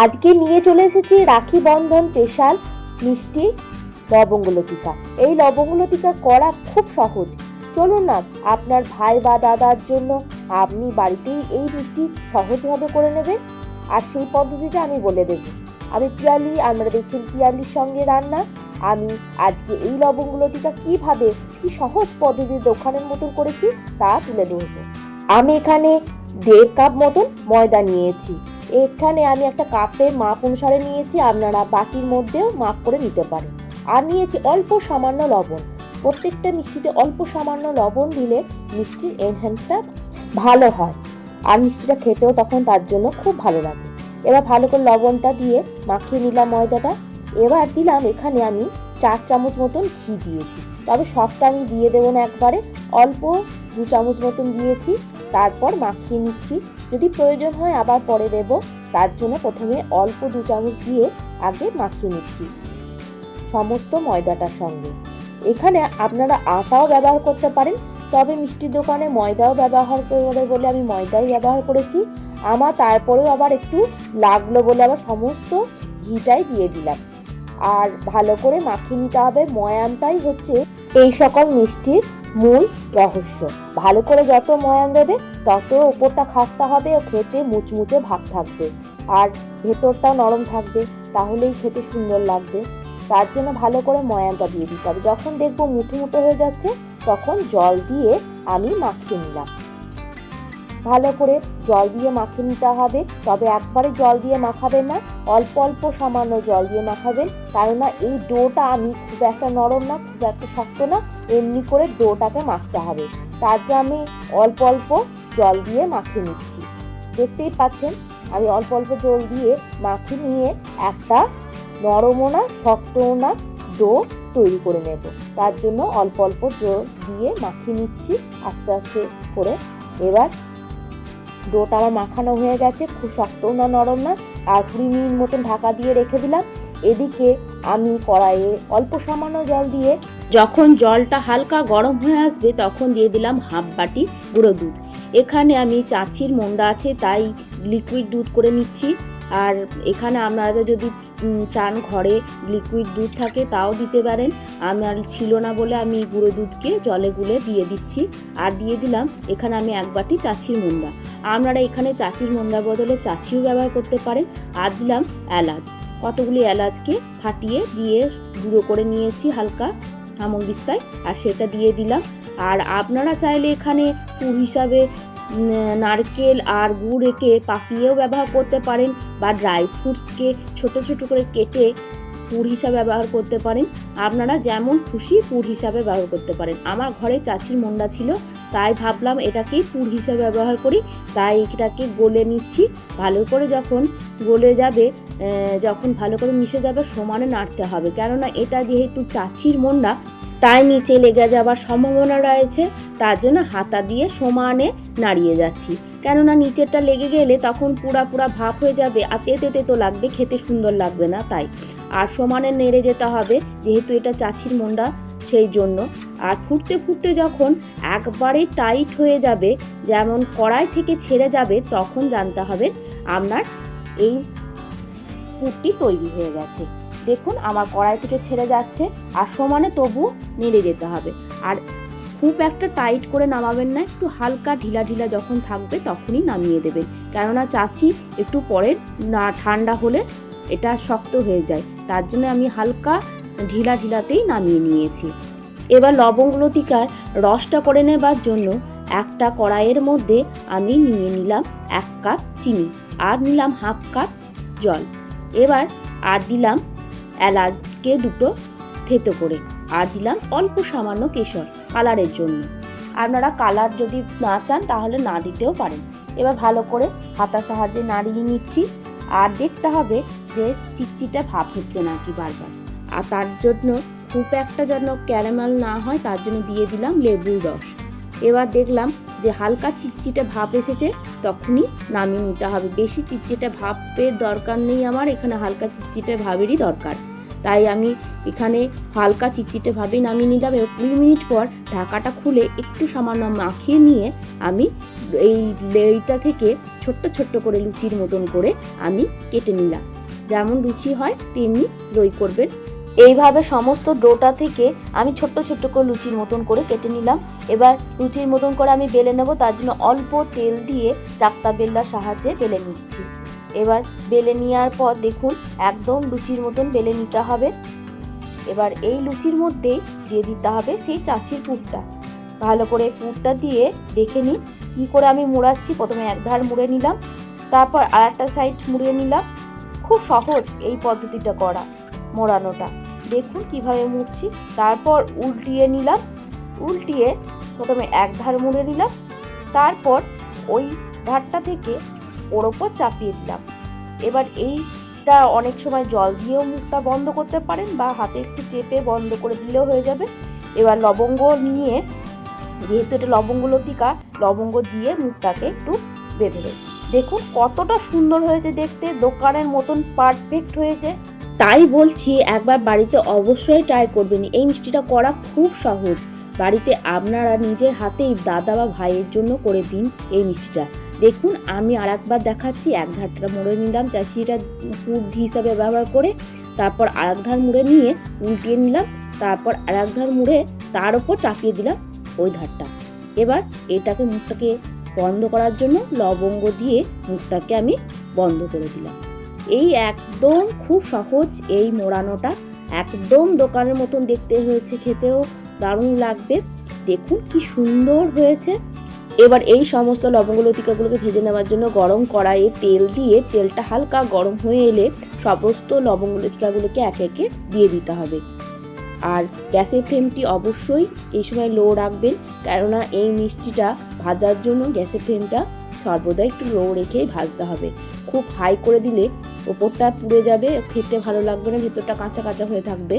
আজকে নিয়ে চলে এসেছি রাখি বন্ধন স্পেশাল মিষ্টি লবঙ্গলতিকা। এই লবঙ্গলতিকা করা খুব সহজ। চলুন না, আপনার ভাই বা দাদার জন্য আপনি বাড়িতেই এই মিষ্টি সহজভাবে করে নেবেন। আর সেই পদ্ধতিটা আমি বলে দেব। আমি পিয়ালি, আপনারা দেখছেন পিয়ালির সঙ্গে রান্না। আমি আজকে এই লবঙ্গলতিকা কিভাবে কি সহজ পদ্ধতির দোকানের মতন করেছি তা তুলে ধরবো। আমি এখানে 1.5 কাপ মতন ময়দা নিয়েছি। এখানে আমি একটা কাপের মাপ অনুসারে নিয়েছি, আপনারা বাটির মধ্যেও মাপ করে নিতে পারেন। আর নিয়েছি অল্প সামান্য লবণ। প্রত্যেকটা মিষ্টিতে অল্প সামান্য লবণ দিলে মিষ্টির এনহ্যান্সটা ভালো হয়, আর মিষ্টিটা খেতেও তখন তার জন্য খুব ভালো লাগে। এবার ভালো করে লবণটা দিয়ে মাখিয়ে নিলাম ময়দাটা। এবার দিলাম এখানে আমি 4 চামচ মতন ঘি দিয়েছি, তবে সবটা আমি দিয়ে দেবো না একবারে, অল্প 2 চামচ মতন দিয়েছি। তারপর মাখিয়ে নিচ্ছি, যদি প্রয়োজন হয় আবার পরে দেব, তার জন্য প্রথমে অল্প 2 চামচ দিয়ে আগে মাখিয়ে নিচ্ছি সমস্ত ময়দাটার সঙ্গে। এখানে আপনারা আটাও ব্যবহার করতে পারেন, তবে মিষ্টির দোকানে ময়দাও ব্যবহার করে বলে আমি ময়দাই ব্যবহার করেছি। আমার তারপরেও আবার একটু লাগলো বলে আবার সমস্ত ঘিটাই দিয়ে দিলাম। আর ভালো করে মাখিয়ে নিতে হবে। ময়ামটাই হচ্ছে এই সকল মিষ্টির মূল রহস্য। ভালো করে যত ময়াম দেবে তত ওপরটা খাস্তা হবে ও খেতে মুচমুচে ভাব থাকবে, আর ভেতরটা নরম থাকবে, তাহলেই খেতে সুন্দর লাগবে। তার জন্য ভালো করে ময়ামটা দিয়ে দিতে হবে। যখন দেখবো মুঠো মুঠো হয়ে যাচ্ছে তখন জল দিয়ে আমি মাখিয়ে নিলাম। ভালো করে জল দিয়ে মাখিয়ে নিতে হবে, তবে একবারে জল দিয়ে মাখাবেন না, অল্প অল্প সামান্য জল দিয়ে মাখাবেন। কেননা এই ডোটা আমি খুব একটা নরম না, খুব একটা শক্ত না, এমনি করে ডোটাকে মাখতে হবে। তার জন্য আমি অল্প অল্প জল দিয়ে মাখিয়ে নিচ্ছি। দেখতেই পাচ্ছেন আমি অল্প অল্প জল দিয়ে মাখিয়ে নিয়ে একটা নরমও না শক্তও না ডো তৈরি করে নেব। তার জন্য অল্প অল্প জল দিয়ে মাখিয়ে নিচ্ছি আস্তে আস্তে করে। এবার ডোটা আমার মাখানো হয়ে গেছে, খুব শক্তও না নরম না। আর 20 মিনিট মতন ঢাকা দিয়ে রেখে দিলাম। এদিকে আমি কড়াইয়ে অল্প সামান্য জল দিয়ে, যখন জলটা হালকা গরম হয়ে আসবে তখন দিয়ে দিলাম হাফ বাটি গুঁড়ো দুধ। এখানে আমি চাচির মন্ডা আছে তাই লিকুইড দুধ করে নিচ্ছি। আর এখানে আপনারা যদি চান ঘরে লিকুইড দুধ থাকে তাও দিতে পারেন। আমার ছিল না বলে আমি গুঁড়ো দুধকে জলে গুলে দিয়ে দিচ্ছি। আর দিয়ে দিলাম এখানে আমি 1 বাটি চাচির মন্ডা। আপনারা এখানে চাচির মন্ডার বদলে চাচিও ব্যবহার করতে পারেন। আর দিলাম এলাচ, কতগুলি এলাচকে ফাটিয়ে দিয়ে গুঁড়ো করে নিয়েছি হালকা হামানদিস্তায়, আর সেটা দিয়ে দিলাম। আর আপনারা চাইলে এখানে পুর হিসাবে নারকেল আর গুড় এঁকে পাকিয়েও ব্যবহার করতে পারেন, বা ড্রাই ফ্রুটসকে ছোট ছোট করে কেটে পুর হিসাবে ব্যবহার করতে পারেন। আপনারা যেমন খুশি পুর হিসাবে ব্যবহার করতে পারেন। আমার ঘরে চাচির মন্ডা ছিল তাই ভাবলাম এটাকেই পুর হিসাবে ব্যবহার করি, তাই এটাকে গলে নিচ্ছি। ভালো করে যখন গলে যাবে, যখন ভালো করে মিশে যাবে, সমানে নাড়তে হবে। কেননা এটা যেহেতু চাচির মন্ডা তাই নিচে লেগে যাবার সম্ভাবনা রয়েছে, তার জন্য হাতা দিয়ে সমানে নাড়িয়ে যাচ্ছি। কেননা নিচেরটা লেগে গেলে তখন পুরা পুরা ভাপ হয়ে যাবে আর তেতো তেতো লাগবে, খেতে সুন্দর লাগবে না। তাই আর সমানে নেড়ে যেতে হবে, যেহেতু এটা চাচির মন্ডা সেই জন্য। আর ফুটতে ফুটতে যখন একবারে টাইট হয়ে যাবে, যেমন কড়াই থেকে ছেড়ে যাবে, তখন জানতে হবে আপনার এই পুরটি তৈরি হয়ে গেছে। দেখুন আমার কড়াই থেকে ছেড়ে যাচ্ছে, আর সমানে তবু নেড়ে যেতে হবে। আর খুব একটা টাইট করে নামাবেন না, একটু হালকা ঢিলা ঢিলা যখন থাকবে তখনই নামিয়ে দেবেন। কেননা চাচি একটু পরে না ঠান্ডা হলে এটা শক্ত হয়ে যায়, তার জন্য আমি হালকা ঢিলা ঢিলাতেই নামিয়ে নিয়েছি। এবার লবঙ্গলতিকার রসটা করে নেবার জন্য একটা কড়াইয়ের মধ্যে আমি নিয়ে নিলাম 1 কাপ চিনি, আর নিলাম হাফ কাপ জল। এবার আর দিলাম এলাচকে 2টো থেতো করে, আর দিলাম অল্প সামান্য কেশর কালারের জন্য। আপনারা কালার যদি না চান তাহলে না দিতেও পারেন। এবার ভালো করে হাতার সাহায্যে নাড়িয়ে নিচ্ছি। আর দেখতে হবে যে চিটচিটে ভাব হচ্ছে নাকি বারবার। আর তার জন্য খুব একটা যেন ক্যারামেল না হয়, তার জন্য দিয়ে দিলাম লেবুর রস। এবার দেখলাম যে হালকা চিটচিটে ভাব এসেছে, তখনই নামিয়ে নিতে হবে। বেশি চিটচিটে ভাবের দরকার নেই আমার, এখানে হালকা চিটচিটে ভাবেরই দরকার। তাই আমি এখানে হালকা চিটচিটে ভাবেই নামিয়ে নিলাম। এবং 20 মিনিট পর ঢাকাটা খুলে একটু সামান্য মাখিয়ে নিয়ে আমি এই এইটা থেকে ছোট্ট ছোট্ট করে লুচির মতন করে আমি কেটে নিলাম। যেমন লুচি হয় তেমনি রই করবেন। এইভাবে সমস্ত ডোটা থেকে আমি ছোট্ট ছোট্ট করে লুচির মতন করে কেটে নিলাম। এবার লুচির মতন করে আমি বেলে নেব, তার জন্য অল্প তেল দিয়ে চাকতা বেল্লার সাহায্যে বেলে নিচ্ছি। এবার বেলে নেওয়ার পর দেখুন একদম লুচির মতন বেলে নিতে হবে। এবার এই লুচির মধ্যেই দিয়ে দিতে হবে সেই চাঁচির পুরটা। ভালো করে পুরটা দিয়ে দেখে নিন কী করে আমি মুড়াচ্ছি। প্রথমে এক ধার মুড়ে নিলাম, তারপর আর একটা সাইড মুড়িয়ে নিলাম। খুব সহজ এই পদ্ধতিটা করা, মোড়ানোটা। দেখুন কিভাবে মুড়ছি। তারপর উল্টিয়ে নিলাম, উল্টিয়ে প্রথমে এক ধার মুড়ে নিলাম, তারপর ওই ধারটা থেকে ওর ওপর চাপিয়ে দিলাম। এবার এইটা অনেক সময় জল দিয়েও মুখটা বন্ধ করতে পারেন বা হাতে একটু চেপে বন্ধ করে দিলেও হয়ে যাবে। এবার লবঙ্গ নিয়ে, যেহেতু এটা লবঙ্গ লতিকা, লবঙ্গ দিয়ে মুখটাকে একটু বেঁধে দেব। দেখুন কতটা সুন্দর হয়েছে দেখতে, দোকানের মতন পারফেক্ট হয়েছে। তাই বলছি একবার বাড়িতে অবশ্যই ট্রাই করবেন। এই মিষ্টিটা করা খুব সহজ। বাড়িতে আপনারা নিজের হাতেই দাদা বা ভাইয়ের জন্য করে দিন এই মিষ্টিটা। দেখুন আমি আর একবার দেখাচ্ছি। এক ধারটা মুড়ে নিলাম চাষিটা পুর হিসাবে ব্যবহার করে, তারপর আর এক ধার মুড়ে নিয়ে উল্টিয়ে নিলাম, তারপর আর এক ধার মুড়ে তার ওপর চাপিয়ে দিলাম ওই ধারটা। এবার এটাকে মুখটাকে বন্ধ করার জন্য লবঙ্গ দিয়ে মুখটাকে আমি বন্ধ করে দিলাম। এই একদম খুব সহজ এই মোড়ানোটা, একদম দোকানের মতন দেখতে হয়েছে, খেতেও দারুণ লাগবে। দেখুন কি সুন্দর হয়েছে। এবার এই সমস্ত লবঙ্গ লতিকাগুলোকে ভেজে নেওয়ার জন্য গরম কড়াইয়ে তেল দিয়ে, তেলটা হালকা গরম হয়ে এলে সমস্ত লবঙ্গ লতিকাগুলোকে একে একে দিয়ে দিতে হবে। আর গ্যাসের ফ্লেমটি অবশ্যই এই সময় লো রাখবেন, কেননা এই মিষ্টিটা ভাজার জন্য গ্যাসের ফ্লেমটা সর্বদা একটু লো রেখেই ভাজতে হবে। খুব হাই করে দিলে ওপরটা পুড়ে যাবে, খেতে ভালো লাগবে না, ভেতরটা কাঁচা কাঁচা হয়ে থাকবে।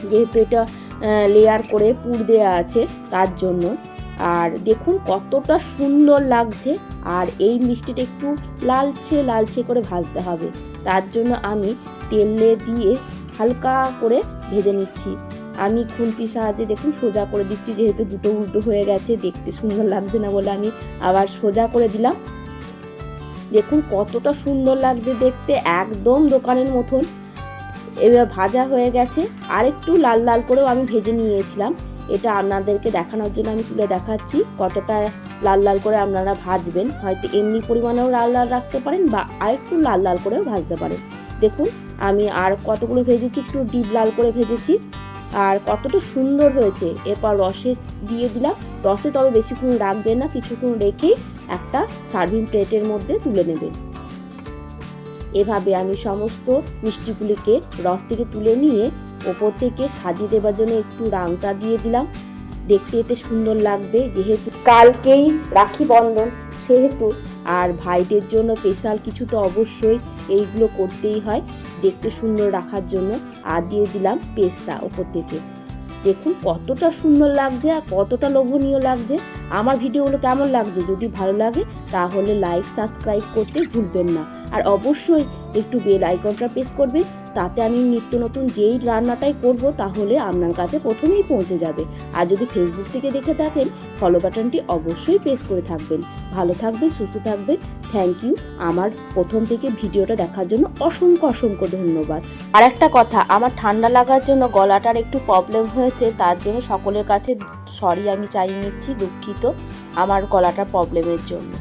যেহেতু এটা লেয়ার করে পুর দেওয়া আছে তার জন্য। আর দেখুন কতটা সুন্দর লাগছে। আর এই মিষ্টিটা একটু লালচে লালচে করে ভাজতে হবে, তার জন্য আমি তেলে দিয়ে হালকা করে ভেজে নিচ্ছি। আমি খুন্তির সাহায্যে দেখুন সোজা করে দিচ্ছি, যেহেতু দুটো উল্টো হয়ে গেছে, দেখতে সুন্দর লাগছে না বলে আমি আবার সোজা করে দিলাম। দেখুন কতটা সুন্দর লাগছে দেখতে, একদম দোকানের মতন। এবার ভাজা হয়ে গেছে, আর একটু লাল লাল করেও আমি ভেজে নিয়েছিলাম। এটা আপনাদেরকে দেখানোর জন্য আমি তুলে দেখাচ্ছি কতটা লাল লাল করে আপনারা ভাজবেন। হয়তো এমনি পরিমাণেও লাল লাল রাখতে পারেন বা আর একটু লাল লাল করেও ভাজতে পারেন। দেখুন আমি আর কতগুলো ভেজেছি, একটু ডিপ লাল করে ভেজেছি, আর কতটা সুন্দর হয়েছে। এরপর রসে দিয়ে দিলাম। রসে তবে বেশিক্ষণ রাখবেন না, কিছুক্ষণ রেখেই একটা সার্ভিং প্লেটের মধ্যে তুলে নেবেন। এভাবে আমি সমস্ত মিষ্টিগুলিকে রস থেকে তুলে নিয়ে ওপর থেকে সাজিয়ে দেওয়ার জন্য একটু রাংটা দিয়ে দিলাম। দেখতে এতে সুন্দর লাগবে, যেহেতু কালকেই রাখি বন্ধন সেহেতু। আর ভাইদের জন্য স্পেশাল কিছু তো অবশ্যই এইগুলো করতেই হয় দেখতে সুন্দর রাখার জন্য। আর দিয়ে দিলাম পেস্তা ওপর থেকে। দেখুন কতটা সুন্দর লাগছে আর কতটা লোভনীয় লাগছে। আমার ভিডিওগুলো কেমন লাগছে, যদি ভালো লাগে তাহলে লাইক সাবস্ক্রাইব করতে ভুলবেন না। আর অবশ্যই একটু বেল আইকনটা প্রেস করবেন, তাতে আমি নিত্য নতুন যেই রান্নাটাই করব তাহলে আপনার কাছে প্রথমেই পৌঁছে যাবে। আর যদি ফেসবুক থেকে দেখে থাকেন ফলো বাটনটি অবশ্যই প্রেস করে থাকবেন। ভালো থাকবেন, সুস্থ থাকবেন। থ্যাংক ইউ আমার প্রথম থেকে ভিডিওটা দেখার জন্য অসংখ্য অসংখ্য ধন্যবাদ। আর একটা কথা, আমার ঠান্ডা লাগার জন্য গলাটার একটু প্রবলেম হয়েছে, তার জন্য সকলের কাছে সরি আমি চাই নিচ্ছি, দুঃখিত আমার গলাটার প্রবলেমের জন্য।